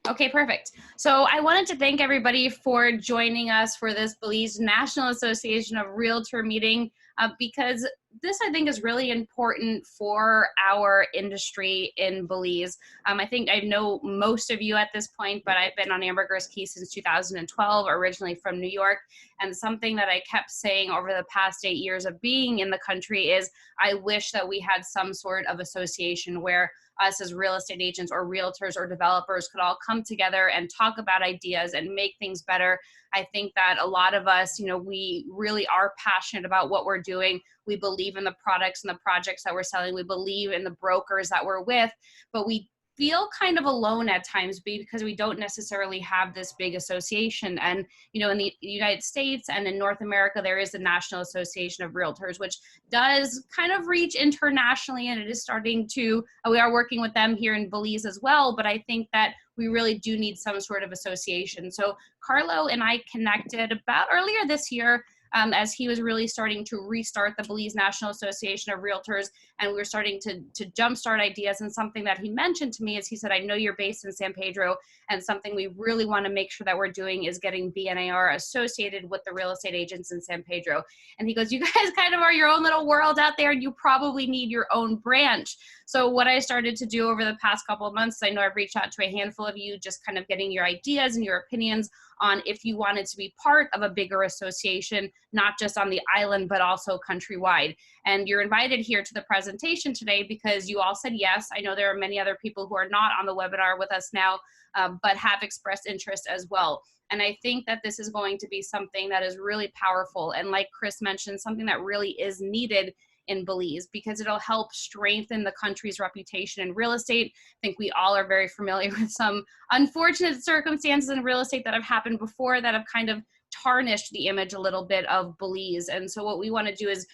Okay, perfect. So I wanted to thank everybody for joining us for this Belize National Association of Realtor meeting, because this, I think, is really important for our industry in Belize. I think I know most of you at this point, but I've been on Ambergris Key since 2012, originally from New York. And something that I kept saying over the past 8 years of being in the country is I wish that we had some sort of association where us as real estate agents or realtors or developers could all come together and talk about ideas and make things better. I think that a lot of us, we really are passionate about what we're doing. We believe in the products and the projects that we're selling. We believe in the brokers that we're with, but we feel kind of alone at times because we don't necessarily have this big association. And, in the United States and in North America, there is the National Association of Realtors, which does kind of reach internationally, and it is starting to, we are working with them here in Belize as well, but I think that we really do need some sort of association. So Carlo and I connected about earlier this year, as he was really starting to restart the Belize National Association of Realtors, and we were starting to jumpstart ideas. And something that he mentioned to me is he said, I know you're based in San Pedro, and something we really want to make sure that we're doing is getting BNAR associated with the real estate agents in San Pedro. And he goes, you guys kind of are your own little world out there, and you probably need your own branch. So what I started to do over the past couple of months, I know I've reached out to a handful of you, just kind of getting your ideas and your opinions on if you wanted to be part of a bigger association, not just on the island, but also countrywide. And you're invited here to the presentation today because you all said yes. I know there are many other people who are not on the webinar with us now, but have expressed interest as well. And I think that this is going to be something that is really powerful. And like Chris mentioned, something that really is needed in Belize, because it'll help strengthen the country's reputation in real estate. I think we all are very familiar with some unfortunate circumstances in real estate that have happened before that have kind of tarnished the image a little bit of Belize. And so what we want to do is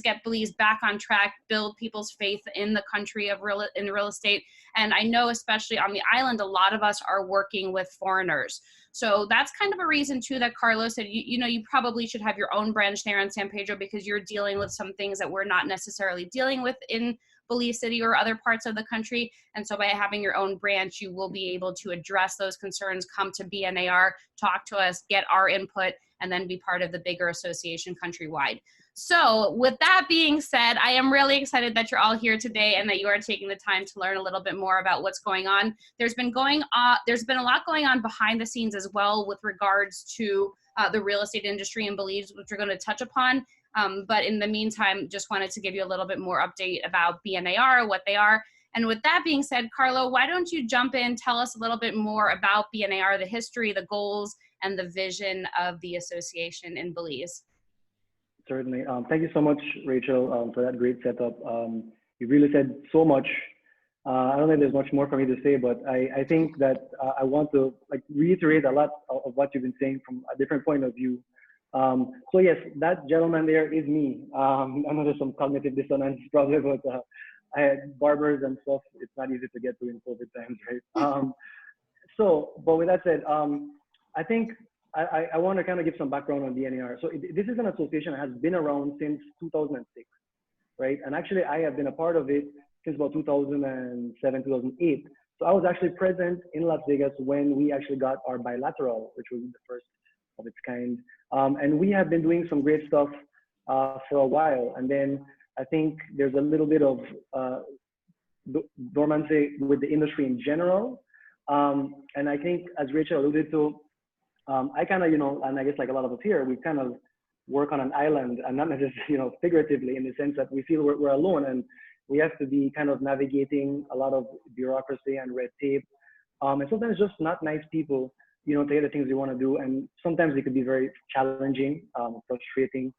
get Belize back on track, build people's faith in the country of real estate. And I know especially on the island, a lot of us are working with foreigners. So that's kind of a reason too that Carlos said, you probably should have your own branch there in San Pedro, because you're dealing with some things that we're not necessarily dealing with in Belize City or other parts of the country. And so by having your own branch, you will be able to address those concerns, come to BNAR, talk to us, get our input, and then be part of the bigger association countrywide. So with that being said, I am really excited that you're all here today and that you are taking the time to learn a little bit more about what's going on. There's been a lot going on behind the scenes as well with regards to the real estate industry in Belize, which we're going to touch upon. But in the meantime, just wanted to give you a little bit more update about BNAR, what they are. And with that being said, Carlo, why don't you jump in, tell us a little bit more about BNAR, the history, the goals, and the vision of the association in Belize. Certainly. Thank you so much, Rachel, for that great setup. You really said so much. I don't know if there's much more for me to say, but I think that I want to reiterate a lot of what you've been saying from a different point of view. So yes, that gentleman there is me. I know there's some cognitive dissonance probably, but I had barbers and stuff. It's not easy to get to in COVID times, right? But with that said, I think I want to kind of give some background on BNAR. So this is an association that has been around since 2006, right? And actually, I have been a part of it since about 2007, 2008. So I was actually present in Las Vegas when we actually got our bilateral, which was the first of its kind. And we have been doing some great stuff for a while. And then I think there's a little bit of dormancy with the industry in general. And I think, as Rachel alluded to, I kind of, and I guess like a lot of us here, we kind of work on an island, and not necessarily, figuratively, in the sense that we feel we're alone, and we have to be kind of navigating a lot of bureaucracy and red tape. And sometimes just not nice people, to get the things we want to do. And sometimes it could be very challenging, frustrating.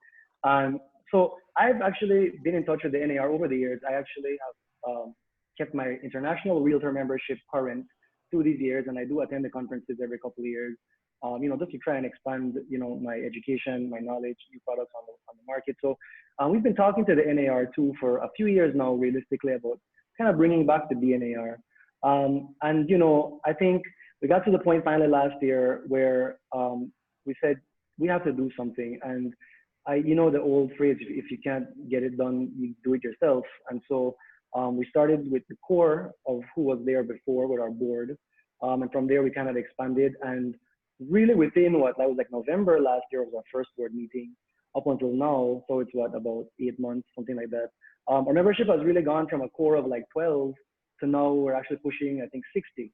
So I've actually been in touch with the NAR over the years. I actually have kept my international realtor membership current through these years, and I do attend the conferences every couple of years. Just to try and expand, my education, my knowledge, new products on the market. So we've been talking to the NAR too for a few years now, realistically, about kind of bringing back the BNAR. I think we got to the point finally last year where we said we have to do something. And the old phrase, if you can't get it done, you do it yourself. And so we started with the core of who was there before with our board. And from there, we kind of expanded. And really within that was like November last year was our first board meeting up until now. So it's about 8 months, something like that. Our membership has really gone from a core of like 12 to now we're actually pushing, I think, 60,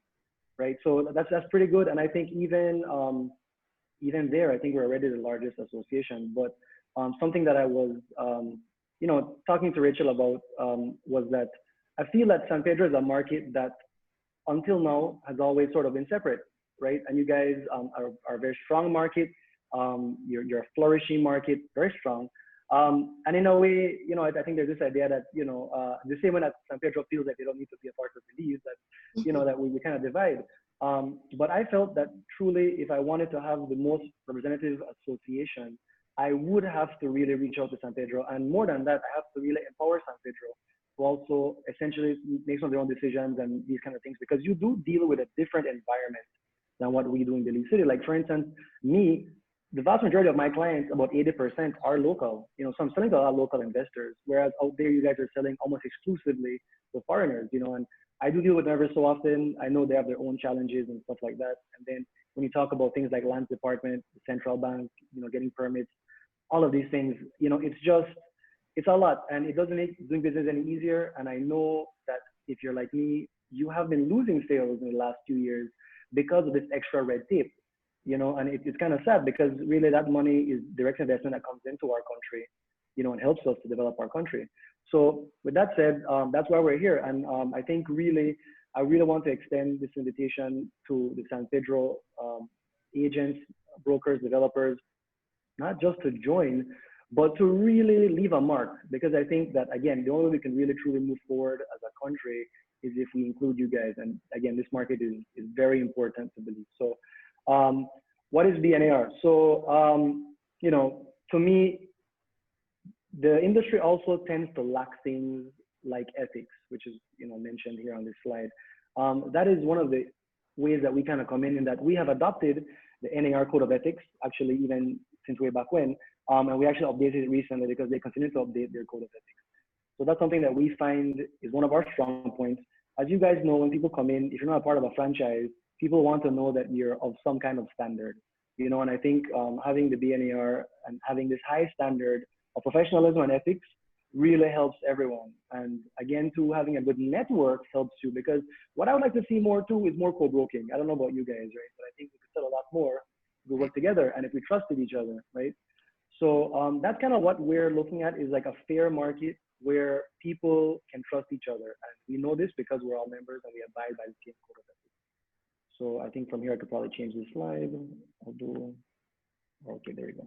right? So that's pretty good. And I think even there, I think we're already the largest association. But something that I was, talking to Rachel about was that I feel that San Pedro is a market that until now has always sort of been separate, right? And you guys are a very strong market. You're a flourishing market, very strong. And in a way, I think there's this idea that, the same way that San Pedro feels like they don't need to be a part of Belize, that, that we kind of divide. But I felt that truly, if I wanted to have the most representative association, I would have to really reach out to San Pedro. And more than that, I have to really empower San Pedro to also essentially make some of their own decisions and these kind of things, because you do deal with a different environment than what we do in Belize City. Like, for instance, me, the vast majority of my clients, about 80%, are local. So I'm selling to a lot of local investors, whereas out there, you guys are selling almost exclusively to foreigners, and I do deal with them every so often. I know they have their own challenges and stuff like that. And then when you talk about things like land department, the central bank, getting permits, all of these things, it's a lot, and it doesn't make doing business any easier. And I know that if you're like me, you have been losing sales in the last 2 years because of this extra red tape, and it's kind of sad, because really that money is direct investment that comes into our country, and helps us to develop our country. So with that said, that's why we're here. And I think I really want to extend this invitation to the San Pedro agents, brokers, developers, not just to join, but to really leave a mark. Because I think that, again, the only way we can really truly move forward as a country is if we include you guys. And again, this market is very important to Belize. So what is BNAR? So, to me, the industry also tends to lack things like ethics, which is, mentioned here on this slide. That is one of the ways that we kind of come in that we have adopted the NAR Code of Ethics, actually, even since way back when. And we actually updated it recently because they continue to update their Code of Ethics. So that's something that we find is one of our strong points. As you guys know, when people come in, if you're not a part of a franchise, people want to know that you're of some kind of standard, and I think having the BNAR and having this high standard of professionalism and ethics really helps everyone. And again, too, having a good network helps you, because what I would like to see more too is more co-broking. I don't know about you guys, right? But I think we could sell a lot more if we work together and if we trusted each other, right? So that's kind of what we're looking at, is like a fair market where people can trust each other. And we know this because we're all members and we abide by the same code of ethics. So I think from here, I could probably change the slide. I'll do, okay, there we go.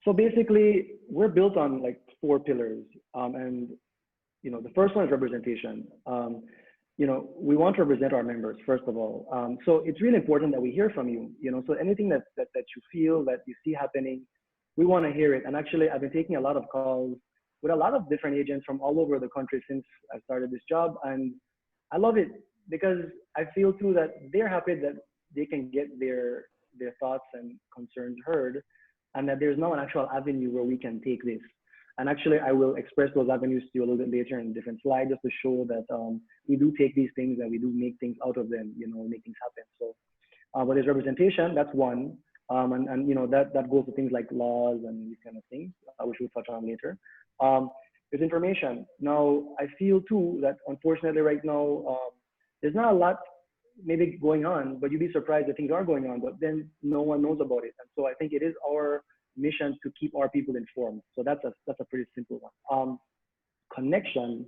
So basically, we're built on like 4 pillars. And, the first one is representation. We want to represent our members, first of all. So it's really important that we hear from you, so anything that you feel, that you see happening, we want to hear it. And actually, I've been taking a lot of calls with a lot of different agents from all over the country since I started this job. And I love it, because I feel too that they're happy that they can get their thoughts and concerns heard, and that there's now an actual avenue where we can take this. And actually, I will express those avenues to you a little bit later in a different slide, just to show that we do take these things and we do make things out of them, make things happen. So, but there's representation, that's one. And that goes to things like laws and these kind of things, which we'll touch on later. There's information. Now, I feel too that unfortunately right now, there's not a lot maybe going on, but you'd be surprised that things are going on, but then no one knows about it. And so I think it is our mission to keep our people informed. So that's a pretty simple one. Connection,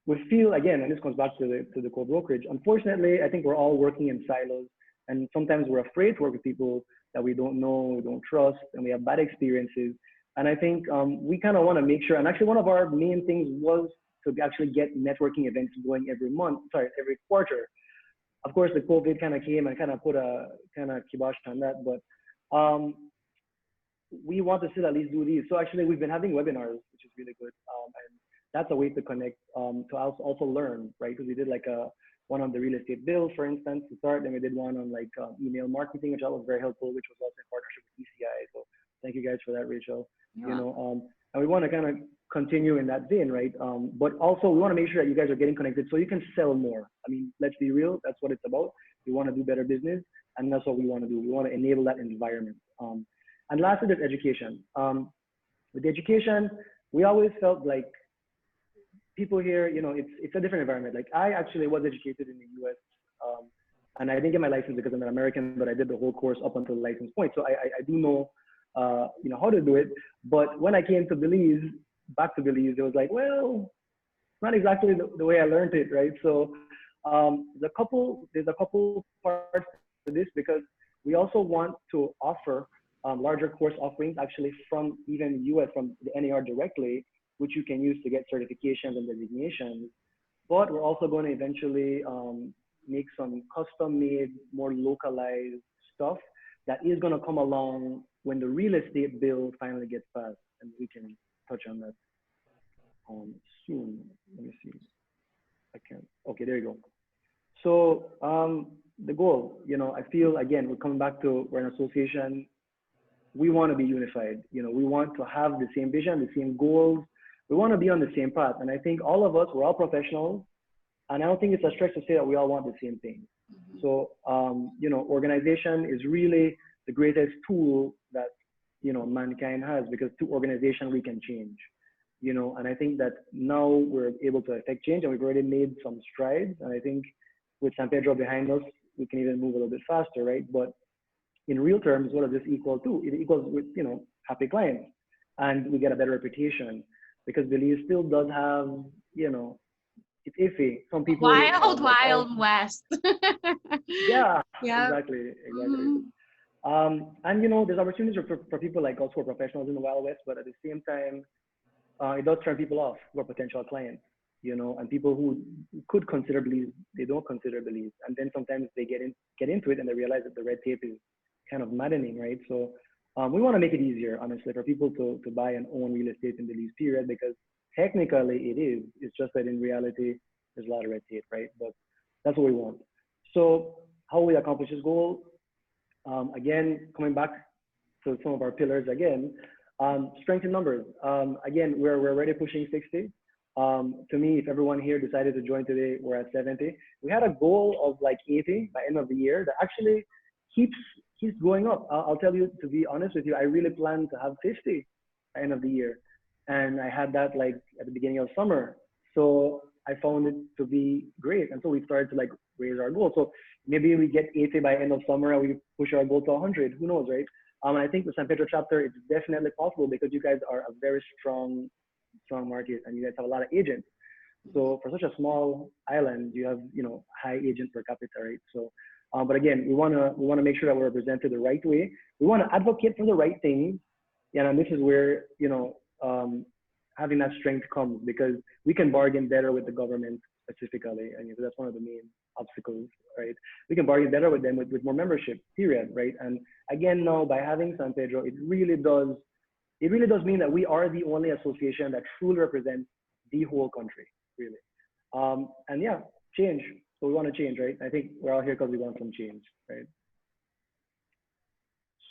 we feel, again, and this comes back to the co-brokerage, unfortunately, I think we're all working in silos, and sometimes we're afraid to work with people that we don't know, we don't trust, and we have bad experiences. And I think we kind of want to make sure, and actually one of our main things was to actually get networking events going every quarter. Of course, the COVID kind of came and kind of put a kind of kibosh on that, but we want to still at least do these. So actually, we've been having webinars, which is really good, and that's a way to connect, to also learn, right? Because we did like one on the real estate bill, for instance, to start, and we did one on like email marketing, which was very helpful, which was also in partnership with ECI. So thank you guys for that, Rachel. Yeah. And we want to kind of continue in that vein, right? But also we want to make sure that you guys are getting connected so you can sell more. I mean, let's be real, that's what it's about. We want to do better business, and that's what we want to do. We want to enable that environment. And lastly, there's education. With education, we always felt like people here, you know, it's a different environment. Like I actually was educated in the US, and I didn't get my license because I'm an American, but I did the whole course up until the license point. So I do know, you know, how to do it. But when I came to Belize, back to Belize, it was like, well, not exactly the way I learned it, right? So there's a couple parts to this, because we also want to offer larger course offerings actually from even US, from the NAR directly, which you can use to get certifications and designations. But we're also going to eventually make some custom made, more localized stuff that is going to come along when the real estate bill finally gets passed, and we can touch on that soon. Let me see. I can't. Okay, there you go. So the goal, you know, I feel again we're coming back to, we're an association. We want to be unified. You know, we want to have the same vision, the same goals. We want to be on the same path. And I think all of us, we're all professionals, and I don't think it's a stretch to say that we all want the same thing. So you know, organization is really the greatest tool that, you know, mankind has, because through organization we can change. You know, and I think that now we're able to affect change, and we've already made some strides. And I think with San Pedro behind us, we can even move a little bit faster, right? But in real terms, what does this equal to? It equals with, you know, happy clients, and we get a better reputation, because Belize still does have, you know, it's iffy. Some people Wild, like, wild west. yeah, Yeah. exactly. And you know, there's opportunities for people like us who are professionals in the Wild West, but at the same time, it does turn people off who are potential clients, you know, and people who could consider Belize, they don't consider Belize. And then sometimes they get into it and they realize that the red tape is kind of maddening, right? So we want to make it easier, honestly, for people to buy and own real estate in Belize, period, because technically it is. It's just that in reality, there's a lot of red tape, right? But that's what we want. So how will we accomplish this goal? Again, coming back to some of our pillars again, strength in numbers. Again, we're already pushing 60. To me, if everyone here decided to join today, we're at 70. We had a goal of like 80 by end of the year that actually keeps going up. I'll tell you, to be honest with you, I really plan to have 50 by end of the year. And I had that like at the beginning of summer. So I found it to be great. And so we started to like raise our goal. So maybe we get 80 by end of summer and we push our goal to 100, who knows, right? And I think the San Pedro chapter, it's definitely possible, because you guys are a very strong market, and you guys have a lot of agents. So for such a small island, you have, you know, high agent per capita, right? So, but again, we want to make sure that we're represented the right way. We want to advocate for the right things, and this is where, you know, having that strength comes, because we can bargain better with the government specifically, and that's one of the main obstacles, right? We can bargain better with them with more membership, period, right? And again, now by having San Pedro, it really does mean that we are the only association that truly represents the whole country, really. And yeah, change. So we want to change, right? I think we're all here because we want some change, right?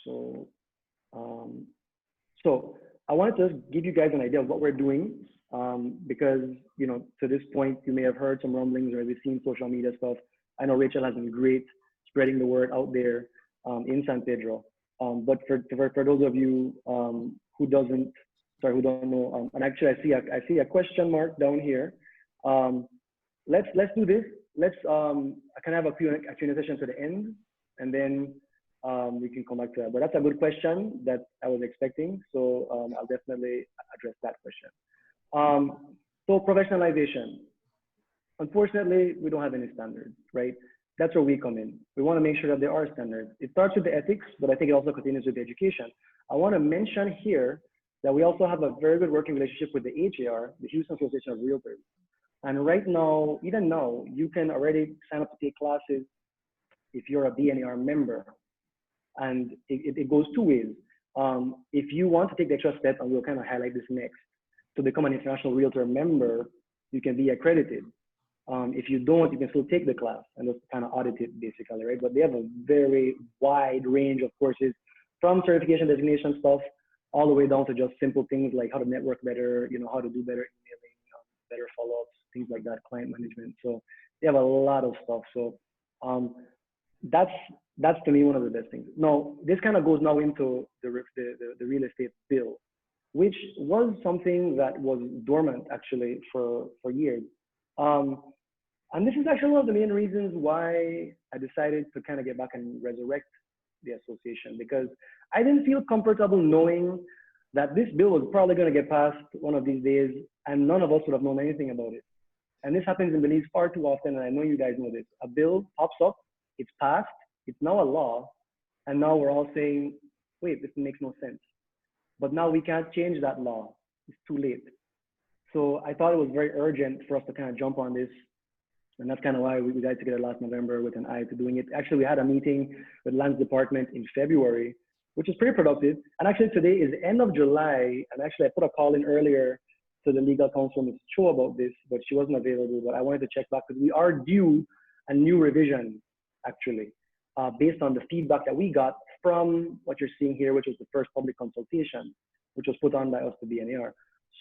So, so I wanted to give you guys an idea of what we're doing, because, you know, to this point, you may have heard some rumblings or we've seen social media stuff. I know Rachel has been great spreading the word out there in San Pedro. But for those of you who don't know, and actually I see a question mark down here. Let's do this. Let's I can have a Q&A session to the end, and then we can come back to that. But that's a good question that I was expecting, so I'll definitely address that question. So professionalization. Unfortunately, we don't have any standards, right? That's where we come in. We want to make sure that there are standards. It starts with the ethics, but I think it also continues with the education. I want to mention here that we also have a very good working relationship with the HAR, the Houston Association of Realtors. And right now, even now, you can already sign up to take classes if you're a BNAR member. And it goes two ways. If you want to take the extra step, and we'll kind of highlight this next, to become an international realtor member, you can be accredited. If you don't, you can still take the class and just kind of audit it basically, right? But they have a very wide range of courses, from certification designation stuff all the way down to just simple things like how to network better, you know, how to do better emailing, better follow-ups, things like that, client management. So they have a lot of stuff. So um, that's to me one of the best things. Now this kind of goes now into the real estate bill, which was something that was dormant actually for years. Um, and this is actually one of the main reasons why I decided to kind of get back and resurrect the association, because I didn't feel comfortable knowing that this bill was probably going to get passed one of these days and none of us would have known anything about it. And this happens in Belize far too often, and I know you guys know this. A bill pops up, it's passed, it's now a law, and now we're all saying, wait, this makes no sense. But now we can't change that law. It's too late. So I thought it was very urgent for us to kind of jump on this. And that's kind of why we got together last November with an eye to doing it. Actually, we had a meeting with Lands Department in February, which is pretty productive. And actually today is the end of July. And actually I put a call in earlier to the legal counsel, Ms. Cho, about this, but she wasn't available. But I wanted to check back because we are due a new revision, actually, based on the feedback that we got from what you're seeing here, which was the first public consultation, which was put on by us, the BNAR.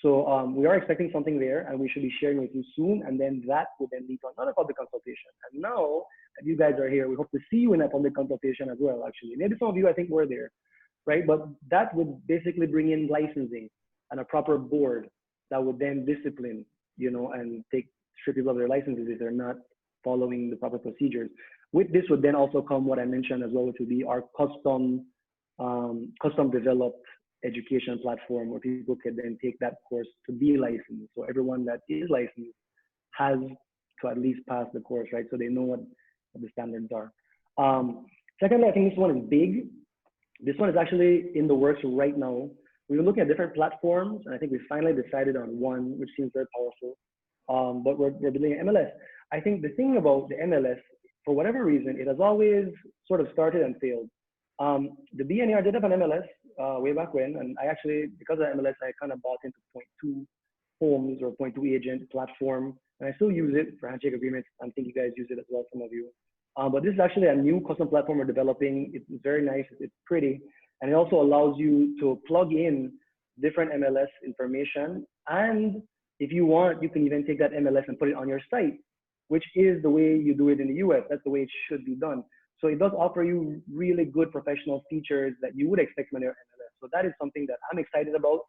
So we are expecting something there, and we should be sharing with you soon. And then that will then lead to another public consultation. And now that you guys are here, we hope to see you in that public consultation as well, actually. Maybe some of you, I think, were there, right? But that would basically bring in licensing and a proper board that would then discipline, you know, and strip people of their licenses if they're not following the proper procedures. With this would then also come what I mentioned as well, which would be our custom developed education platform where people can then take that course to be licensed. So everyone that is licensed has to at least pass the course, right? So they know what the standards are. Secondly, I think this one is big. This one is actually in the works right now. We were looking at different platforms, and I think we finally decided on one, which seems very powerful. But we're building an MLS. I think the thing about the MLS, for whatever reason, it has always sort of started and failed. The BNAR did have an MLS way back when, and I actually, because of MLS, I kind of bought into Point 2 Homes or Point 2 Agent platform, and I still use it for handshake agreements. I think you guys use it as well, some of you. But this is actually a new custom platform we're developing. It's very nice, it's pretty, and it also allows you to plug in different MLS information. And if you want, you can even take that MLS and put it on your site, which is the way you do it in the US. That's the way it should be done. So it does offer you really good professional features that you would expect from your MLS. So that is something that I'm excited about.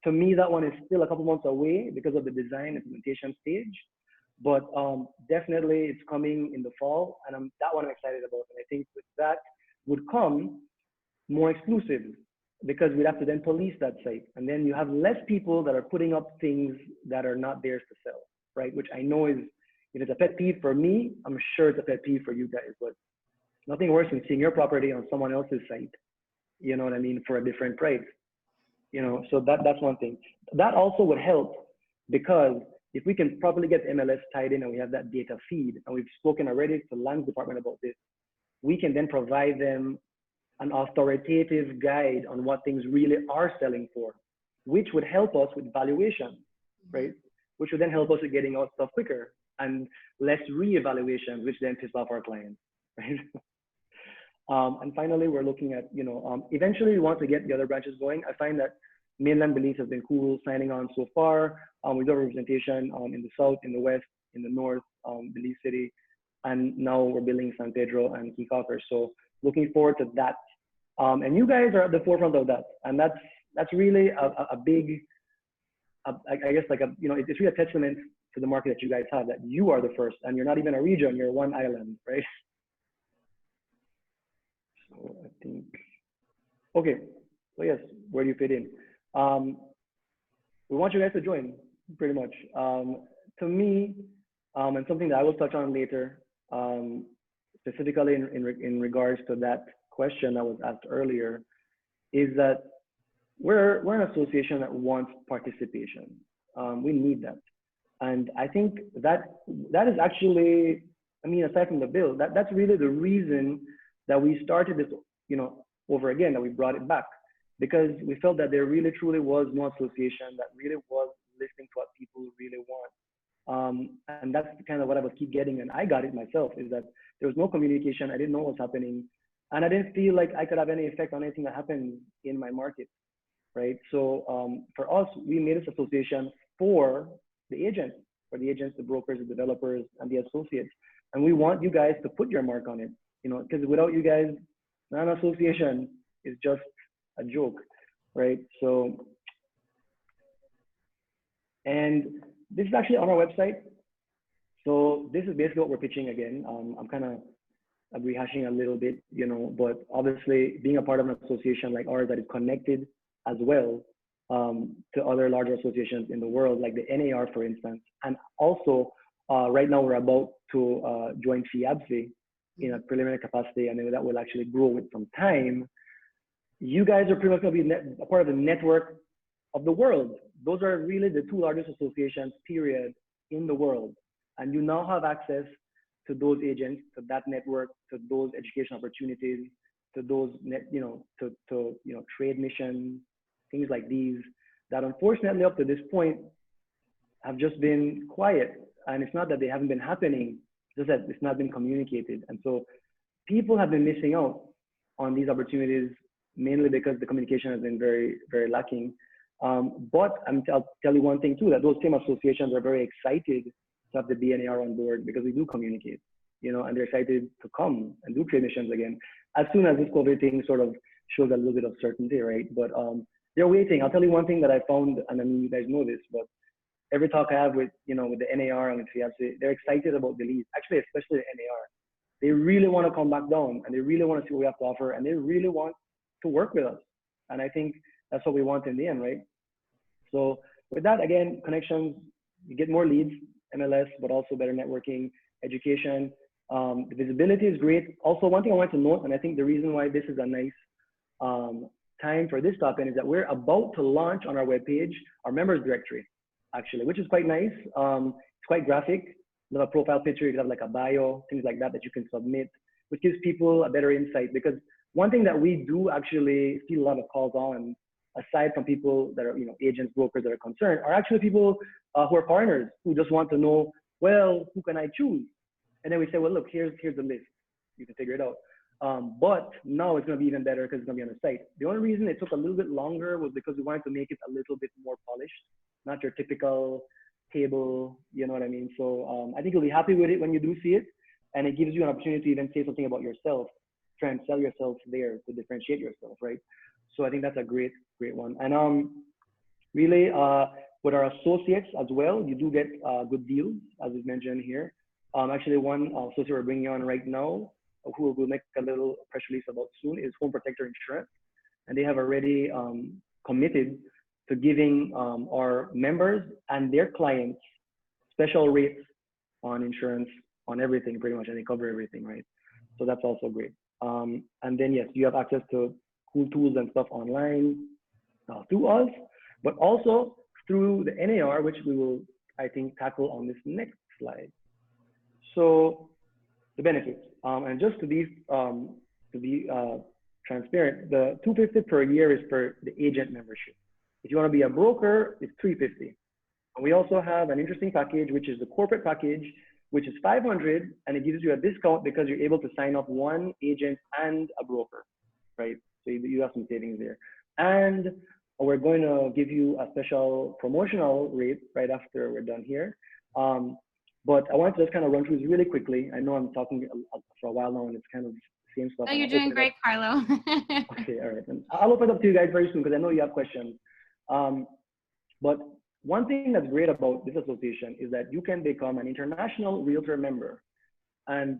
To me, that one is still a couple months away because of the design implementation stage. But definitely it's coming in the fall, and that one I'm excited about. And I think with that would come more exclusives, because we'd have to then police that site. And then you have less people that are putting up things that are not theirs to sell, right? Which I know is, if it's a pet peeve for me, I'm sure it's a pet peeve for you guys, but nothing worse than seeing your property on someone else's site, you know what I mean, for a different price, you know, so that's one thing. That also would help, because if we can properly get MLS tied in and we have that data feed, and we've spoken already to Lands Department about this, we can then provide them an authoritative guide on what things really are selling for, which would help us with valuation, right? Which would then help us with getting out stuff quicker and less reevaluations, which then piss off our clients, right? And finally, we're looking at, you know, eventually we want to get the other branches going. I find that mainland Belize has been cool signing on so far. We do representation in the south, in the west, in the north, Belize City, and now we're building San Pedro and Keycoffer. So looking forward to that. And you guys are at the forefront of that, and that's really a big, I guess, like you know, it's really a testament to the market that you guys have, that you are the first, and you're not even a region, you're one island, right? So I think, okay, so yes, where do you fit in? We want you guys to join, pretty much. To me, and something that I will touch on later, specifically in regards to that question that was asked earlier, is that we're an association that wants participation. We need that. And I think that is actually, I mean, aside from the bill, that's really the reason that we started this, you know, over again, that we brought it back, because we felt that there really truly was no association that really was listening to what people really want. And that's kind of what I was keep getting, and I got it myself, is that there was no communication. I didn't know what was happening, and I didn't feel like I could have any effect on anything that happened in my market. right? So for us, we made this association for the agents, the brokers, the developers, and the associates. And we want you guys to put your mark on it, because without you guys, non-association is just a joke, right? So, and this is actually on our website. So this is basically what we're pitching again. I'm kind of rehashing a little bit, but obviously being a part of an association like ours that is connected as well to other larger associations in the world, like the NAR, for instance. And also, right now we're about to join FIABSE in a preliminary capacity, and then that will actually grow with some time. You guys are pretty much going to be a part of the network of the world. Those are really the two largest associations, period, in the world. And you now have access to those agents, to that network, to those education opportunities, to those trade missions, things like these that unfortunately up to this point have just been quiet. And it's not that they haven't been happening, just that it's not been communicated. And so people have been missing out on these opportunities, mainly because the communication has been very, very lacking. But I'll tell you one thing too, that those same associations are very excited to have the BNAR on board because we do communicate, and they're excited to come and do trade missions again as soon as this COVID thing sort of shows a little bit of certainty, right? But they're waiting. I'll tell you one thing that I found, and I mean, you guys know this, but every talk I have with, with the NAR and with FIABSE, they're excited about the leads, actually, especially the NAR. They really want to come back down and they really want to see what we have to offer and they really want to work with us. And I think that's what we want in the end, right? So with that, again, connections, you get more leads, MLS, but also better networking, education. The visibility is great. Also, one thing I want to note, and I think the reason why this is a nice time for this topic is that we're about to launch on our webpage our members directory, actually, which is quite nice. It's quite graphic. You have a profile picture, you have like a bio, things like that you can submit, which gives people a better insight. Because one thing that we do actually see a lot of calls on, aside from people that are, agents, brokers that are concerned, are actually people who are foreigners who just want to know, well, who can I choose? And then we say, well, look, here's the list. You can figure it out. But now it's going to be even better because it's going to be on the site. The only reason it took a little bit longer was because we wanted to make it a little bit more polished, not your typical table, you know what I mean? So I think you'll be happy with it when you do see it. And it gives you an opportunity to even say something about yourself, try and sell yourself there to differentiate yourself, right? So I think that's a great one. And really, with our associates as well, you do get good deals, as is mentioned here. Actually, one associate we're bringing on right now, who we'll make a little press release about soon, is Home Protector Insurance. And they have already committed to giving our members and their clients special rates on insurance, on everything pretty much, and they cover everything, right? So that's also great. And then yes, you have access to cool tools and stuff online through us, but also through the NAR, which we will, I think, tackle on this next slide. So the benefits, and just to be transparent, the $250 per year is for the agent membership. If you want to be a broker, it's $350. And we also have an interesting package, which is the corporate package, which is $500, and it gives you a discount because you're able to sign up one agent and a broker, right? So you have some savings there. And we're going to give you a special promotional rate right after we're done here. But I want to just kind of run through this really quickly. I know I'm talking for a while now, and it's kind of the same stuff. Oh, you're doing great, Carlo. Okay, all right. And I'll open it up to you guys very soon because I know you have questions. But one thing that's great about this association is that you can become an international realtor member. And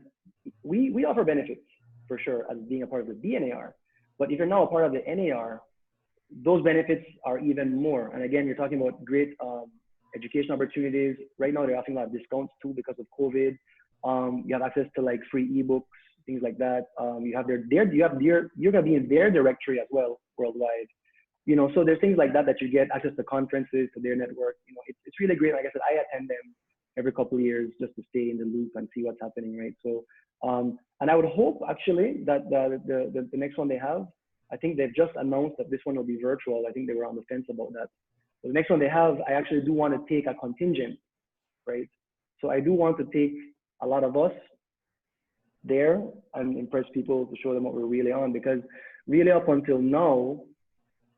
we offer benefits for sure as being a part of the BNAR. But if you're now a part of the NAR, those benefits are even more. And again, you're talking about great education opportunities. Right now, they're offering a lot of discounts too because of COVID. You have access to like free ebooks, things like that. You have you're gonna be in their directory as well worldwide. So there's things like that you get access to conferences, to their network. It's really great. Like I said, I attend them every couple of years just to stay in the loop and see what's happening, right? So, and I would hope actually that the next one they have, I think they've just announced that this one will be virtual. I think they were on the fence about that. So the next one they have, I actually do want to take a contingent, right? So I do want to take a lot of us there and impress people to show them what we're really on, because really up until now,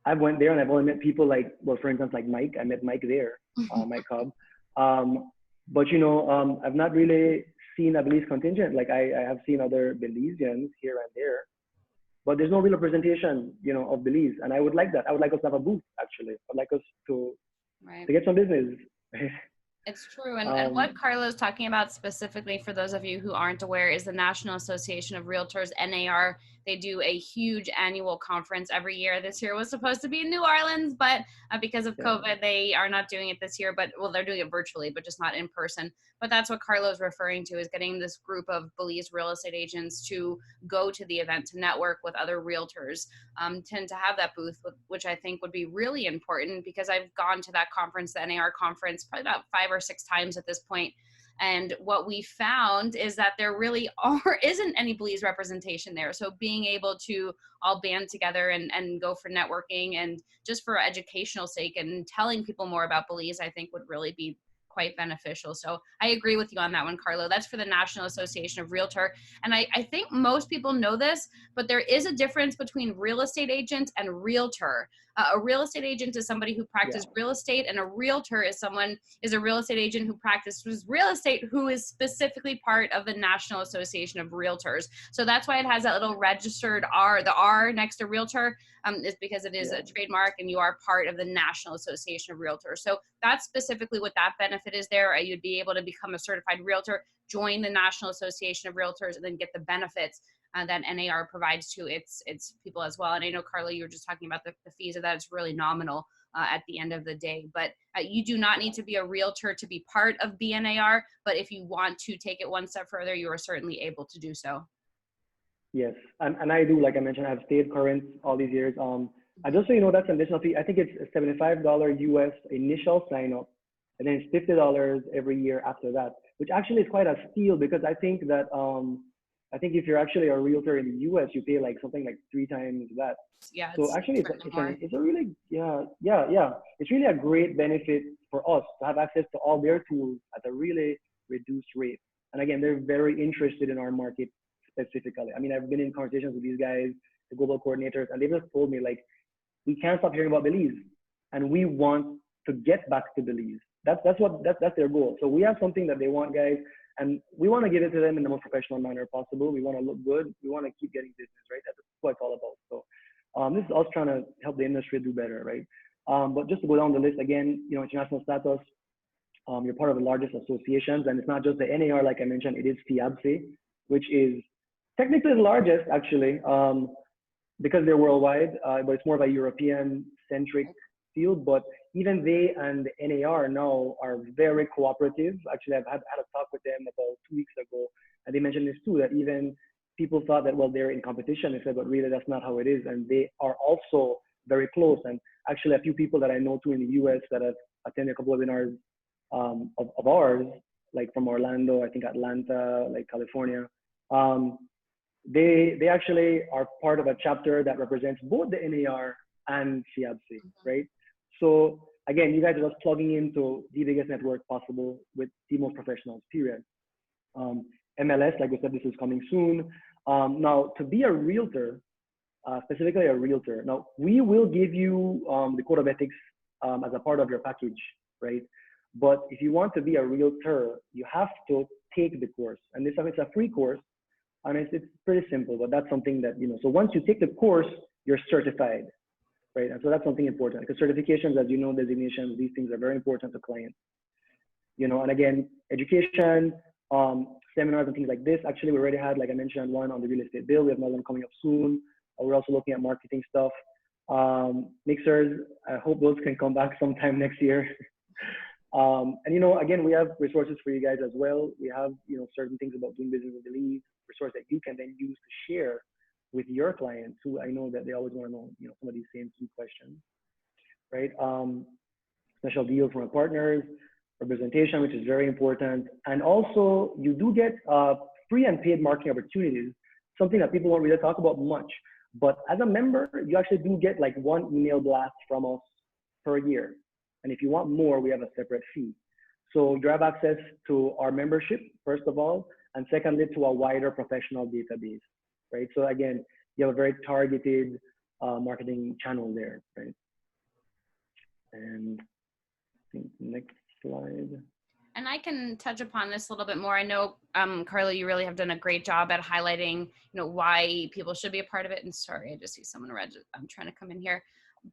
I've went there and I've only met people like, well, for instance, like Mike. I met Mike there, Mike Cobb. But I've not really seen a Belize contingent. Like I have seen other Belizeans here and there, but there's no real representation, of Belize. And I would like that. I would like us to have a booth, actually. I'd like us to Right. get some business. It's true. And what Carlo is talking about specifically, for those of you who aren't aware, is the National Association of Realtors, NAR. They do a huge annual conference every year. This year was supposed to be in New Orleans, but because of COVID, they are not doing it this year. But well, they're doing it virtually, but just not in person. But that's what Carlo is referring to, is getting this group of Belize real estate agents to go to the event, to network with other realtors, tend to have that booth, which I think would be really important, because I've gone to that conference, the NAR conference, probably about 5 or 6 times at this point. And what we found is that there really isn't any Belize representation there. So being able to all band together and go for networking and just for educational sake and telling people more about Belize, I think would really be quite beneficial. So I agree with you on that one, Carlo. That's for the National Association of Realtor. And I think most people know this, but there is a difference between real estate agent and realtor. A real estate agent is somebody who practices real estate, and a realtor is a real estate agent who practices real estate, who is specifically part of the National Association of Realtors. So that's why it has that little registered R, the R next to realtor, is because it is a trademark, and you are part of the National Association of Realtors. So that's specifically what that benefit is there. You'd be able to become a certified realtor, join the National Association of Realtors, and then get the benefits that NAR provides to its people as well. And I know, Carlo, you were just talking about the fees of that. It's really nominal at the end of the day. But you do not need to be a realtor to be part of BNAR. But if you want to take it one step further, you are certainly able to do so. Yes, and I do, like I mentioned, I've stayed current all these years. I just so you know, that's an additional fee. I think it's a $75 US initial sign up, and then it's $50 every year after that, which actually is quite a steal, because I think that if you're actually a realtor in the US, you pay like something like 3 times that. Yeah. So actually, it's a really it's really a great benefit for us to have access to all their tools at a really reduced rate. And again, they're very interested in our market specifically. I mean, I've been in conversations with these guys, the global coordinators, and they just told me, like, we can't stop hearing about Belize, and we want to get back to Belize. That's their goal. So we have something that they want, guys, and we want to give it to them in the most professional manner possible. We want to look good. We want to keep getting business, right? That's what it's all about. So this is us trying to help the industry do better, right? But just to go down the list again, international status. You're part of the largest associations, and it's not just the NAR, like I mentioned. It is FIABCE, which is technically the largest, actually, because they're worldwide, but it's more of a European-centric field. But even they and the NAR now are very cooperative. Actually, I've had a talk with them about 2 weeks ago, and they mentioned this too, that even people thought that, well, they're in competition. They said, but really, that's not how it is. And they are also very close. And actually, a few people that I know too in the US that have attended a couple of webinars of ours, like from Orlando, I think Atlanta, like California, they actually are part of a chapter that represents both the NAR and FIABCE, right? So again, you guys are just plugging into the biggest network possible with the most professionals, period. MLS, like we said, this is coming soon. Now, to be a realtor, specifically a realtor, now we will give you the code of ethics as a part of your package, right? But if you want to be a realtor, you have to take the course. And this, it's a free course. And it's pretty simple, but that's something that, so once you take the course, you're certified, right? And so that's something important, because certifications, as you know, designations, these things are very important to clients, and again, education, seminars and things like this. Actually, we already had, like I mentioned, one on the real estate bill. We have another one coming up soon. We're also looking at marketing stuff. Mixers, I hope those can come back sometime next year. And again, we have resources for you guys as well. We have, certain things about doing business with Belize, resource that you can then use to share with your clients, who I know that they always want to know, some of these same key questions, right? Special deals from our partners, representation, which is very important. And also you do get free and paid marketing opportunities, something that people don't really talk about much. But as a member, you actually do get like 1 email blast from us per year. And if you want more, we have a separate fee. So you have access to our membership, first of all, and secondly, to a wider professional database, right? So again, you have a very targeted marketing channel there, right? And I think next slide. And I can touch upon this a little bit more. I know, Carlo, you really have done a great job at highlighting, why people should be a part of it. And sorry, I just see someone I'm trying to come in here.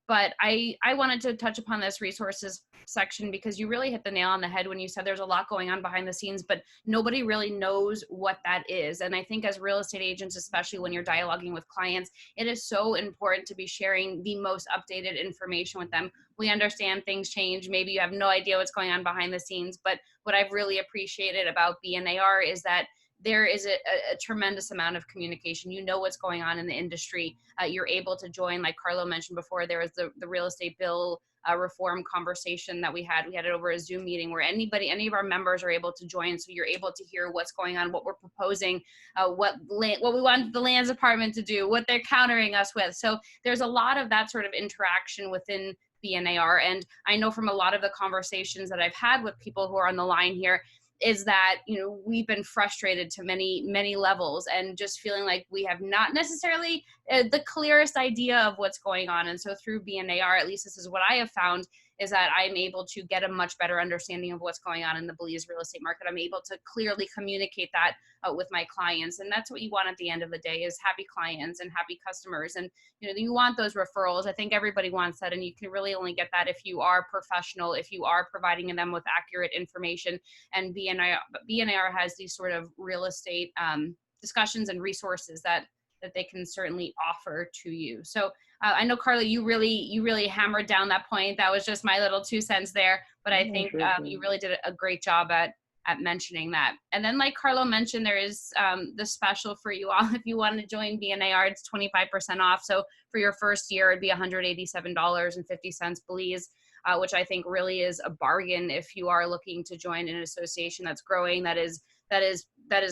But I wanted to touch upon this resources section because you really hit the nail on the head when you said there's a lot going on behind the scenes, but nobody really knows what that is. And I think as real estate agents, especially when you're dialoguing with clients, it is so important to be sharing the most updated information with them. We understand things change. Maybe you have no idea what's going on behind the scenes, but what I've really appreciated about BNAR is that there is a tremendous amount of communication. You know what's going on in the industry. You're able to join, like Carlo mentioned before, there was the real estate bill reform conversation that we had. We had it over a Zoom meeting where any of our members are able to join. So you're able to hear what's going on, what we're proposing, what we want the lands department to do, what they're countering us with. So there's a lot of that sort of interaction within BNAR. And I know from a lot of the conversations that I've had with people who are on the line here, is that, we've been frustrated to many levels and just feeling like we have not necessarily the clearest idea of what's going on. And so through BNAR, at least this is what I have found, is that I'm able to get a much better understanding of what's going on in the Belize real estate market. I'm able to clearly communicate that with my clients. And that's what you want at the end of the day, is happy clients and happy customers. And, you want those referrals. I think everybody wants that. And you can really only get that if you are professional, if you are providing them with accurate information. And BNAR has these sort of real estate discussions and resources that they can certainly offer to you. So I know, Carlo, you really hammered down that point. That was just my little 2 cents there, but I think you really did a great job at mentioning that. And then, like Carlo mentioned, there is the special for you all. If you want to join BNAR, it's 25% off. So for your first year, it'd be $187.50 Belize, which I think really is a bargain if you are looking to join an association that's growing, that is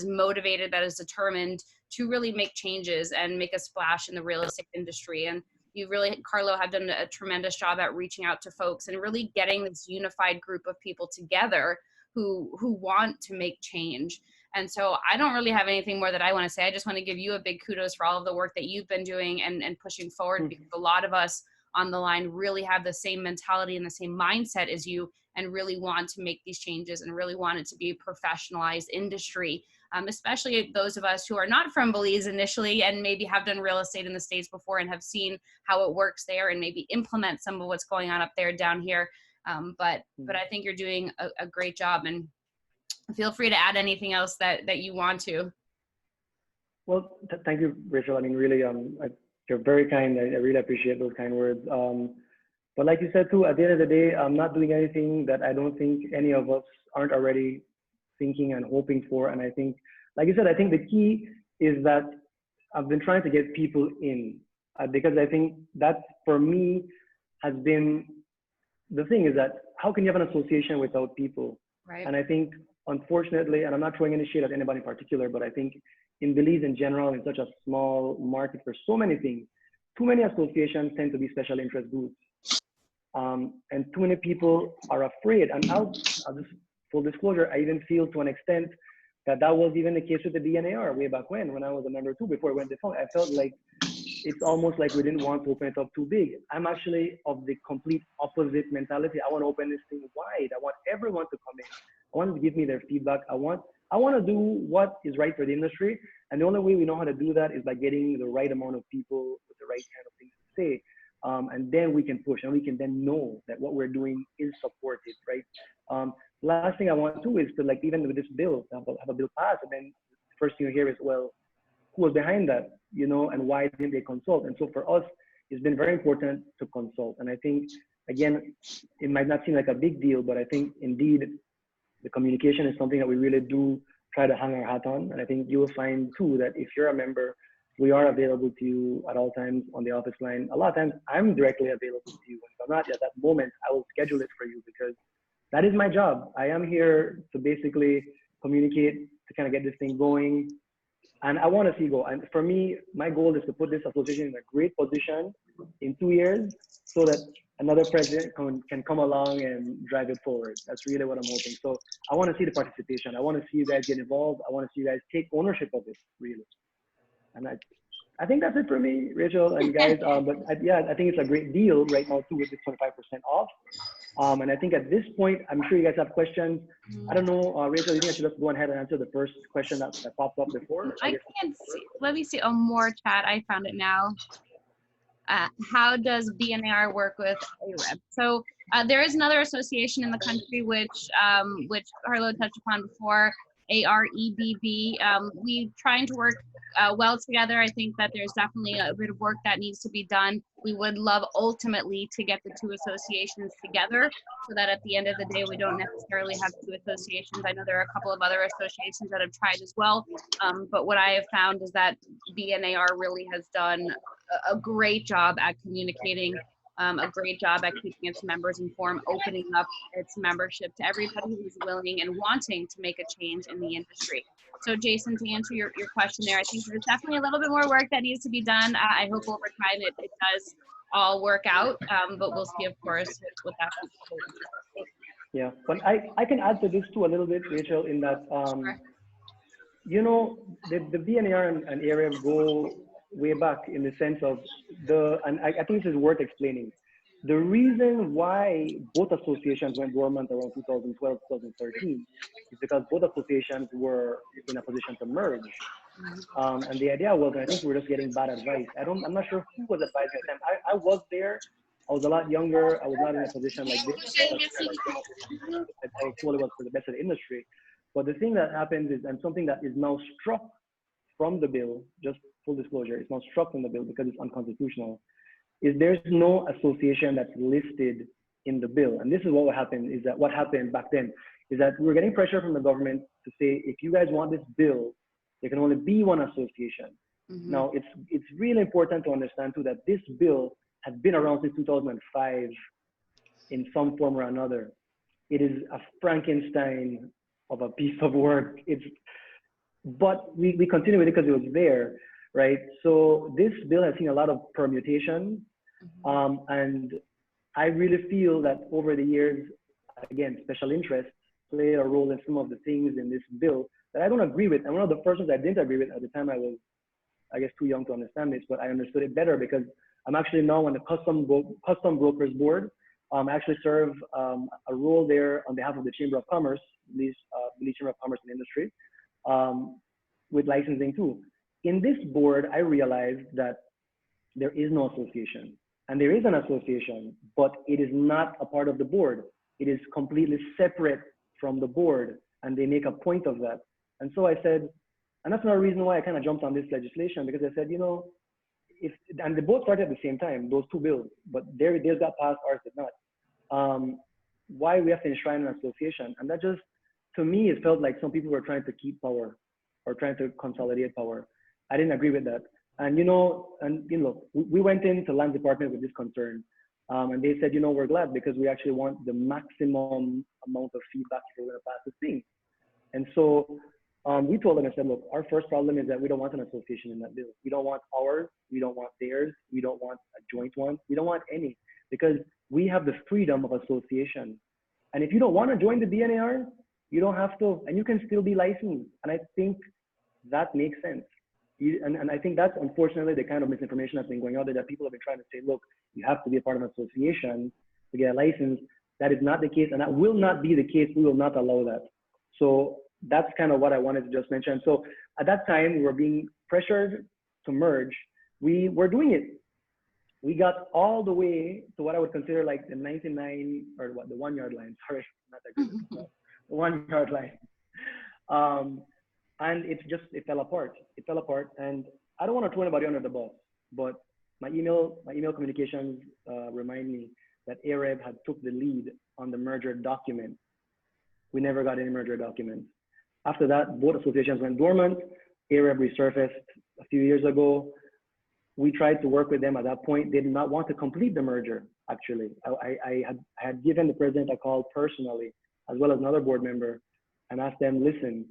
motivated, that is determined to really make changes and make a splash in the real estate industry. And you really, Carlo, have done a tremendous job at reaching out to folks and really getting this unified group of people together who want to make change. And so I don't really have anything more that I want to say. I just want to give you a big kudos for all of the work that you've been doing and pushing forward, because a lot of us on the line really have the same mentality and the same mindset as you, and really want to make these changes and really want it to be a professionalized industry, especially those of us who are not from Belize initially and maybe have done real estate in the States before and have seen how it works there and maybe implement some of what's going on up there down here. But I think you're doing a great job, and feel free to add anything else that you want to. Well, thank you, Rachel. I mean, really, you're very kind. I really appreciate those kind words. But like you said too, at the end of the day, I'm not doing anything that I don't think any of us aren't already thinking and hoping for. And I think, like you said, I think the key is that I've been trying to get people in, because I think that for me has been, the thing is that how can you have an association without people? Right. And I think, unfortunately, and I'm not throwing any shade at anybody in particular, but I think in Belize in general, in such a small market for so many things, too many associations tend to be special interest groups. And too many people are afraid. And I'll just, full disclosure, I even feel to an extent that was even the case with the BNAR way back when I was a member too, before it went defunct. I felt like it's almost like we didn't want to open it up too big. I'm actually of the complete opposite mentality. I want to open this thing wide. I want everyone to come in. I want them to give me their feedback. I want to do what is right for the industry. And the only way we know how to do that is by getting the right amount of people with the right kind of things to say. And then we can push, and we can then know that what we're doing is supported, right? Last thing I want to do is to, like, even with this bill, have a bill pass, and then the first thing you hear is, well, who was behind that, and why didn't they consult? And so for us, it's been very important to consult. And I think, again, it might not seem like a big deal, but I think indeed the communication is something that we really do try to hang our hat on. And I think you will find too that if you're a member, we are available to you at all times on the office line. A lot of times I'm directly available to you. And if I'm not at that moment, I will schedule it for you, because that is my job. I am here to basically communicate, to kind of get this thing going. And I want to see go. And for me, my goal is to put this association in a great position in 2 years, so that another president can come along and drive it forward. That's really what I'm hoping. So I want to see the participation. I want to see you guys get involved. I want to see you guys take ownership of it, really. And I think that's it for me, Rachel and guys. Yeah, I think it's a great deal right now too with this 25% off. And I think at this point, I'm sure you guys have questions. I don't know, Rachel, you think I should just go ahead and answer the first question that popped up before? I can't see. Let me see. Oh, more chat. I found it now. How does BNAR work with AREB? So there is another association in the country which Carlo touched upon before, AREBB. We trying to work well together. I think that there's definitely a bit of work that needs to be done. We would love ultimately to get the two associations together so that at the end of the day, we don't necessarily have two associations. I know there are a couple of other associations that have tried as well, but what I have found is that BNAR really has done a great job at communicating, a great job at keeping its members informed, opening up its membership to everybody who's willing and wanting to make a change in the industry. So Jason, to answer your question there, I think there's definitely a little bit more work that needs to be done. I hope over time it does all work out, but we'll see, of course, what that holds. Yeah, but I can add to this too a little bit, Rachel, in that, you know, the BNAR and AREB go way back in the sense of and I think this is worth explaining. The reason why both associations went dormant around 2012, 2013 is because both associations were in a position to merge. And the idea was, and I think we were just getting bad advice. I'm not sure who was advising at the time. I was there. I was a lot younger. I was not in a position like this. I actually was for the best of the industry. But the thing that happens is, and something that is now struck from the bill, just full disclosure, it's not struck from the bill because it's unconstitutional, is there's no association that's listed in the bill. And this is what happened, is that what happened back then is that we were getting pressure from the government to say, if you guys want this bill, there can only be one association. Now, it's really important to understand too that this bill has been around since 2005 in some form or another. It is a Frankenstein of a piece of work. But we continue with it because it was there, right? So this bill has seen a lot of permutations. And I really feel that over the years, again, special interests play a role in some of the things in this bill that I don't agree with. And one of the first ones I didn't agree with at the time, I was, I guess, too young to understand this, but I understood it better because I'm actually now on the custom brokers board. I actually serve a role there on behalf of the Chamber of Commerce, the Chamber of Commerce and Industry, with licensing too. In this board, I realized that there is no association. And there is an association, but it is not a part of the board. It is completely separate from the board, and they make a point of that. And so I said, and that's another reason why I kind of jumped on this legislation, because I said, you know, and they both started at the same time, those two bills, but theirs got passed, ours did not. Why we have to enshrine an association? And that just, to me, it felt like some people were trying to keep power or trying to consolidate power. I didn't agree with that. And we went into land department with this concern, and they said, you know, we're glad because we actually want the maximum amount of feedback if we're going to pass this thing. And so we told them, I said, look, our first problem is that we don't want an association in that bill. We don't want ours. We don't want theirs. We don't want a joint one. We don't want any, because we have the freedom of association. And if you don't want to join the BNAR, you don't have to, and you can still be licensed. And I think that makes sense. And I think that's unfortunately the kind of misinformation that's been going out there, that people have been trying to say, look, you have to be a part of an association to get a license. That is not the case, and that will not be the case. We will not allow that. So that's kind of what I wanted to just mention. So at that time, we were being pressured to merge. We were doing it. We got all the way to what I would consider like the 99, or what, the 1 yard line. Sorry, not that good. The 1 yard line. And it fell apart. It fell apart. And I don't want to throw anybody under the bus, but my email communications remind me that AREB had took the lead on the merger document. We never got any merger documents. After that, both associations went dormant. AREB resurfaced a few years ago. We tried to work with them at that point. They did not want to complete the merger, actually. I had given the president a call personally, as well as another board member, and asked them, listen,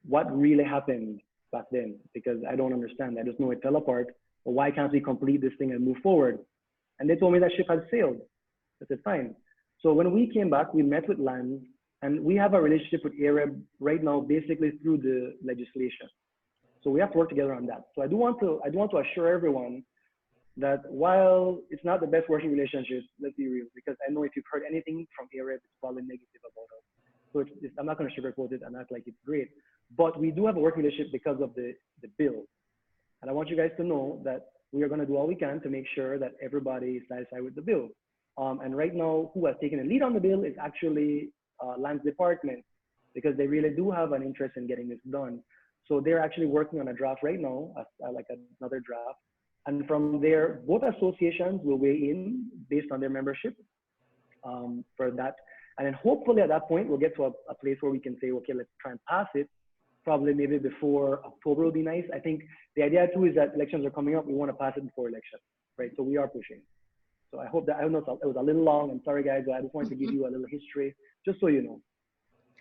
what really happened back then? Because I don't understand. I just know it fell apart. But why can't we complete this thing and move forward? And they told me that ship had sailed. I said, fine. So when we came back, we met with LAND, and we have a relationship with AREB right now, basically through the legislation. So we have to work together on that. So I do want to assure everyone that while it's not the best working relationship, let's be real, because I know if you've heard anything from AREP, it's probably negative about us. So I'm not going to sugarcoat it and act like it's great. But we do have a working relationship because of the bill. And I want you guys to know that we are going to do all we can to make sure that everybody is satisfied with the bill. And right now, who has taken a lead on the bill is actually Land's department, because they really do have an interest in getting this done. So they're actually working on a draft right now, like another draft. And from there, both associations will weigh in based on their membership for that. And then hopefully at that point, we'll get to a place where we can say, okay, let's try and pass it. Probably maybe before October will be nice. I think the idea too is that elections are coming up. We want to pass it before election, right? So we are pushing. So I hope that, I know it was a little long. I'm sorry, guys, but I just wanted to give you a little history, just so you know.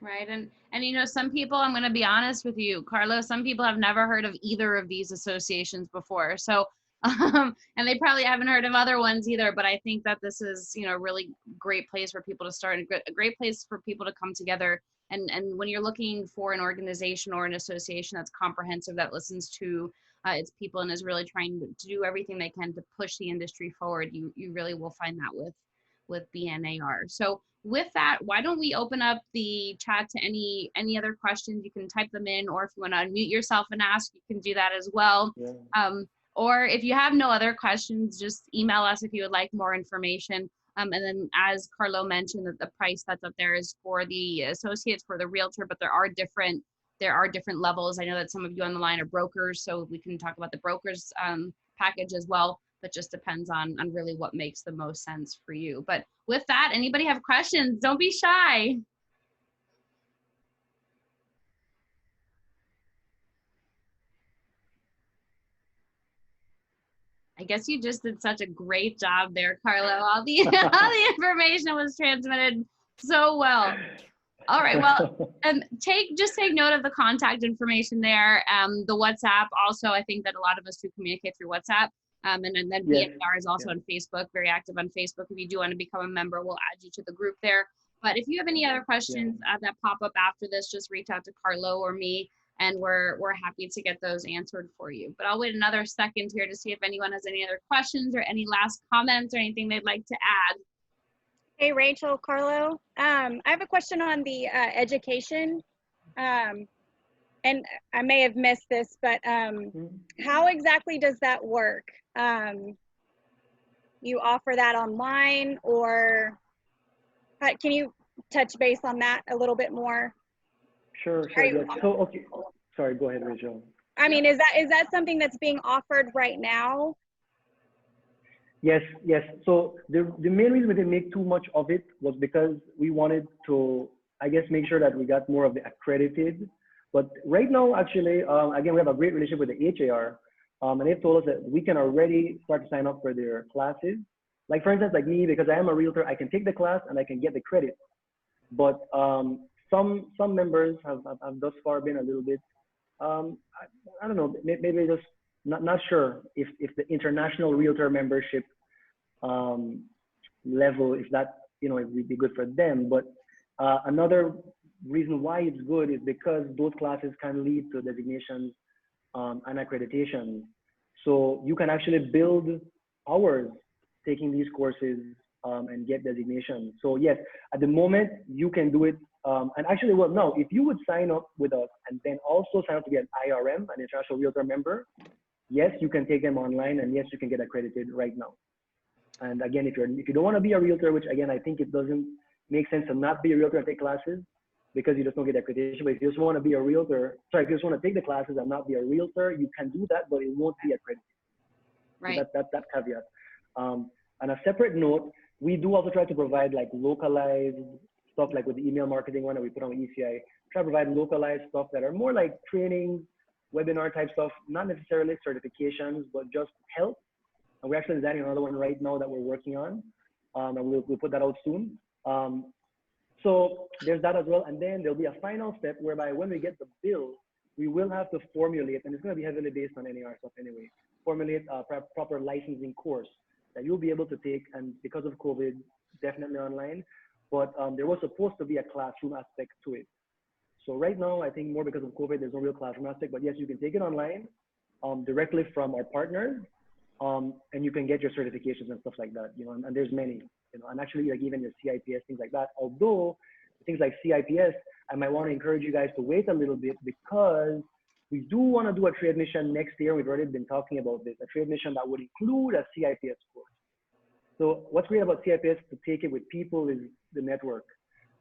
Right. And you know, some people, I'm going to be honest with you, Carlo, some people have never heard of either of these associations before. So, and they probably haven't heard of other ones either, but I think that this is, you know, a really great place for people to start, a great place for people to come together. And when you're looking for an organization or an association that's comprehensive, that listens to its people and is really trying to do everything they can to push the industry forward, you really will find that with BNAR. So with that, why don't we open up the chat to any other questions? You can type them in, or if you want to unmute yourself and ask, you can do that as well. Yeah. Or if you have no other questions, just email us if you would like more information. And then, as Carlo mentioned, that the price that's up there is for the associates, for the realtor, but there are different levels. I know that some of you on the line are brokers, so we can talk about the brokers package as well. But just depends on really what makes the most sense for you. But with that, anybody have questions? Don't be shy. I guess you just did such a great job there, Carlo. All the information was transmitted so well. All right, well, just take note of the contact information there. The WhatsApp also, I think that a lot of us do communicate through WhatsApp. And then yes. BNAR is also on Facebook, very active on Facebook. If you do want to become a member, we'll add you to the group there. But if you have any other questions that pop up after this, just reach out to Carlo or me, and we're happy to get those answered for you. But I'll wait another second here to see if anyone has any other questions or any last comments or anything they'd like to add. Hey, Rachel, Carlo. I have a question on the education. And I may have missed this, but how exactly does that work? You offer that online, or can you touch base on that a little bit more? Sure. Yes. So, okay. Sorry, go ahead, Rachel. I mean, is that something that's being offered right now? Yes. So the main reason we didn't make too much of it was because we wanted to, I guess, make sure that we got more of the accredited. But right now, actually, again, we have a great relationship with the HAR, and they've told us that we can already start to sign up for their classes. Like, for instance, like me, because I am a realtor, I can take the class and I can get the credit. But some members have thus far been a little bit, I don't know, maybe just not sure if the international realtor membership level, if that, you know, it would be good for them. But another reason why it's good is because those classes can lead to designations and accreditation. So you can actually build hours taking these courses and get designations. So yes, at the moment you can do it. And actually, well, no, if you would sign up with us and then also sign up to get an IRM, an International Realtor member, yes, you can take them online, and yes, you can get accredited right now. And again, if you don't want to be a realtor, which again, I think it doesn't make sense to not be a realtor and take classes because you just don't get accreditation. But if you just want to be a realtor, sorry, if you just want to take the classes and not be a realtor, you can do that, but it won't be accredited. Right. So that caveat. On a separate note, we do also try to provide like localized stuff, like with the email marketing one that we put on ECI, try to provide localized stuff that are more like training, webinar type stuff, not necessarily certifications, but just help. And we're actually designing another one right now that we're working on. And we'll put that out soon. So there's that as well. And then there'll be a final step whereby when we get the bill, we will have to formulate, and it's going to be heavily based on NAR stuff anyway, formulate a proper licensing course that you'll be able to take. And because of COVID, definitely online. But there was supposed to be a classroom aspect to it. So right now, I think more because of COVID, there's no real classroom aspect, but yes, you can take it online directly from our partners, and you can get your certifications and stuff like that, you know, and there's many, you know, and actually like even your CIPS, things like that. Although things like CIPS, I might want to encourage you guys to wait a little bit because we do want to do a trade mission next year. We've already been talking about this, a trade mission that would include a CIPS course. So what's great about CIPS to take it with people is the network,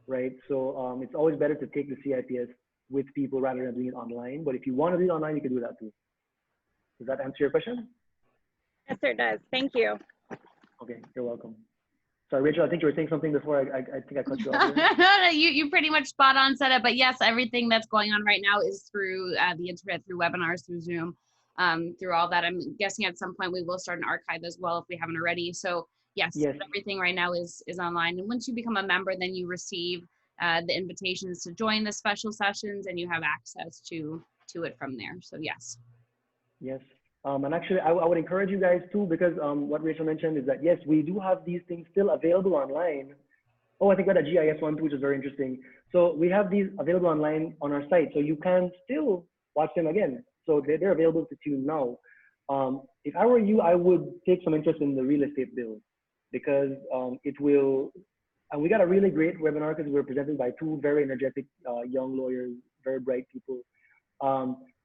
right? So it's always better to take the CIPS with people rather than doing it online. But if you want to do it online, you can do that too. Does that answer your question? Yes, sir, it does. Thank you. Okay, you're welcome. Sorry, Rachel, I think you were saying something before. I think I cut you off. No, you pretty much spot on said it. But yes, everything that's going on right now is through the internet, through webinars, through Zoom, through all that. I'm guessing at some point we will start an archive as well if we haven't already. So yes, everything right now is online. And once you become a member, then you receive the invitations to join the special sessions, and you have access to it from there. So yes. Yes. And actually, I would encourage you guys too, because what Rachel mentioned is that, yes, we do have these things still available online. Oh, I think we had a GIS one too, which is very interesting. So we have these available online on our site. So you can still watch them again. So they're available to you now. If I were you, I would take some interest in the real estate bill because it will, and we got a really great webinar because we were presented by two very energetic young lawyers, very bright people.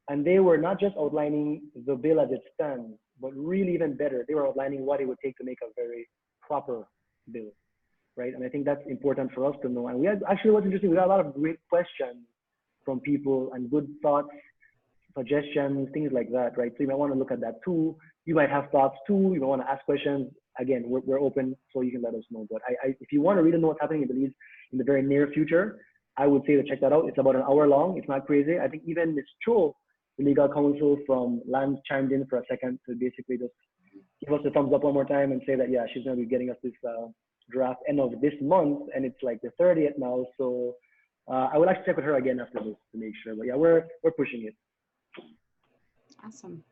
And they were not just outlining the bill as it stands, but really even better, they were outlining what it would take to make a very proper bill, right? And I think that's important for us to know. And we had, actually, what's interesting, we got a lot of great questions from people and good thoughts, suggestions, things like that, right? So you might want to look at that too. You might have thoughts too. You might want to ask questions. Again, we're open, so you can let us know. But if you want to really know what's happening in Belize in the very near future, I would say to check that out. It's about an hour long. It's not crazy. I think even Ms. Cho, the legal counsel from Lands, chimed in for a second to basically just give us a thumbs up one more time and say that, yeah, she's going to be getting us this draft end of this month. And it's like the 30th now. So I will actually check with her again after this to make sure. But yeah, we're pushing it. Awesome.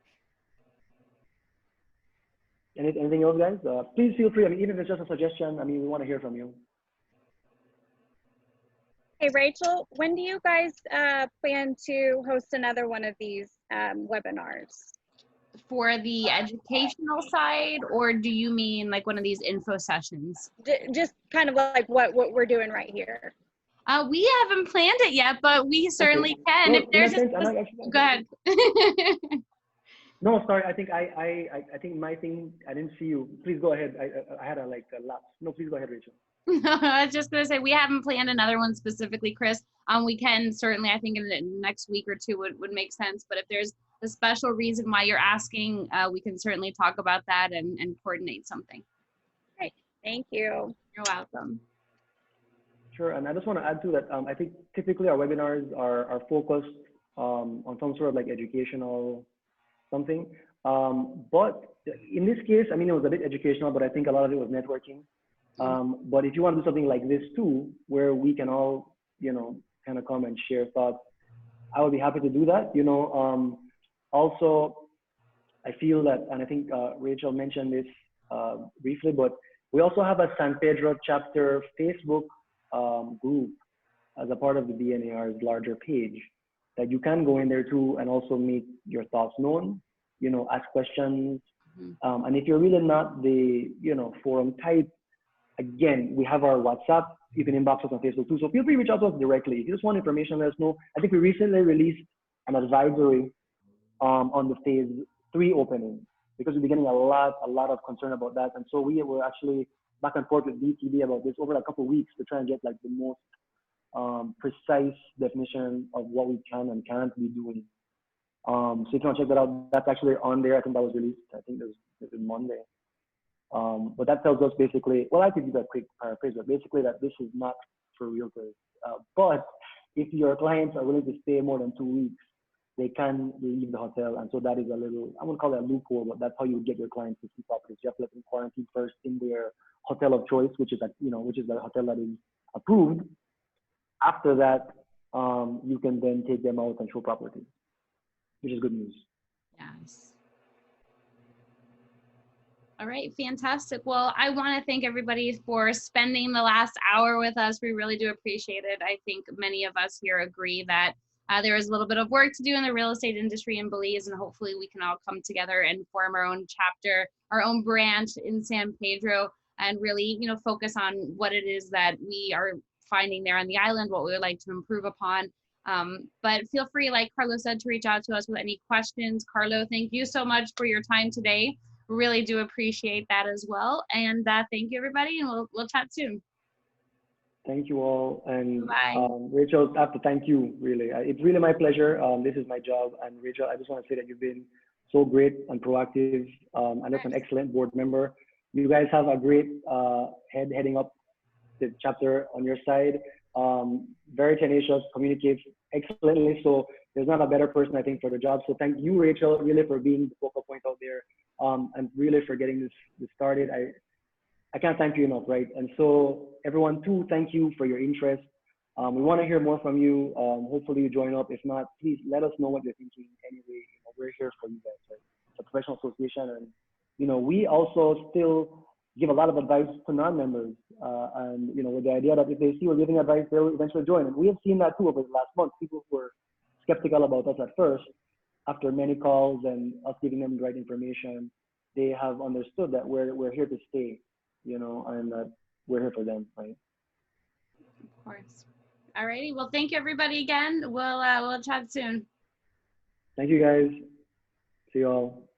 Anything else, guys? Please feel free. I mean, even if it's just a suggestion, I mean, we want to hear from you. Hey, Rachel, when do you guys plan to host another one of these webinars? For the educational side, or do you mean like one of these info sessions? Just kind of like what we're doing right here. We haven't planned it yet, but we certainly can. No, if there's go ahead. No, sorry. I think my thing. I didn't see you. Please go ahead. I had a lapse. No, please go ahead, Rachel. I was just gonna say we haven't planned another one specifically, Chris. We can certainly, I think in the next week or two would make sense. But if there's a special reason why you're asking, we can certainly talk about that and coordinate something. Great, thank you. You're welcome. Sure, and I just want to add to that. I think typically our webinars are focused on some sort of like educational something. But in this case, I mean, it was a bit educational, but I think a lot of it was networking. But if you want to do something like this too, where we can all, you know, kind of come and share thoughts, I would be happy to do that. You know, also, I feel that, and I think Rachel mentioned this briefly, but we also have a San Pedro chapter Facebook group as a part of the BNAR's larger page that you can go in there too and also make your thoughts known, you know, ask questions. And if you're really not the, you know, forum type, again, we have our WhatsApp. You can inbox us on Facebook too. So feel free to reach out to us directly. If you just want information, let us know. I think we recently released an advisory on the phase 3 opening because we've been getting a lot of concern about that. And so we were actually back and forth with BTB about this over a couple of weeks to try and get like the most precise definition of what we can and can't be doing. So if you want to check that out, that's actually on there. I think that was released, I think it was Monday. But that tells us basically, well, I could do that quick paraphrase, but basically that this is not for realtors. But if your clients are willing to stay more than 2 weeks, they can leave the hotel. And so that is a little, I wouldn't call it a loophole, but that's how you would get your clients to see properties. You have to let them quarantine first in their hotel of choice, which is the hotel that is approved. After that, you can then take them out and show property, which is good news. Yes. All right, fantastic. Well, I want to thank everybody for spending the last hour with us. We really do appreciate it. I think many of us here agree that there is a little bit of work to do in the real estate industry in Belize, and hopefully we can all come together and form our own chapter, our own branch in San Pedro, and really, focus on what it is that we are finding there on the island, what we would like to improve upon. But feel free, like Carlo said, to reach out to us with any questions. Carlo, thank you so much for your time today. Really do appreciate that as well. And thank you, everybody, and we'll chat soon. Thank you all. And Bye. Rachel, I have to thank you, really. It's really my pleasure. This is my job. And Rachel, I just want to say that you've been so great and proactive, and just an excellent board member. You guys have a great heading up the chapter on your side. Very tenacious, communicates excellently. So there's not a better person, I think, for the job. So thank you, Rachel, really for being the focal point out there, and really for getting this started. I can't thank you enough, right? And so everyone too, thank you for your interest. We want to hear more from you. Hopefully you join up. If not, please let us know what you're thinking. Anyway, we're here for you guys, right? It's a professional association, and we also still give a lot of advice to non-members, and with the idea that if they see we're giving advice, they'll eventually join. And we have seen that too over the last month. People who were skeptical about us at first, after many calls and us giving them the right information, they have understood that we're here to stay, and that we're here for them, right? Of course. All righty. Well, thank you, everybody, again. We'll chat soon. Thank you, guys. See you all.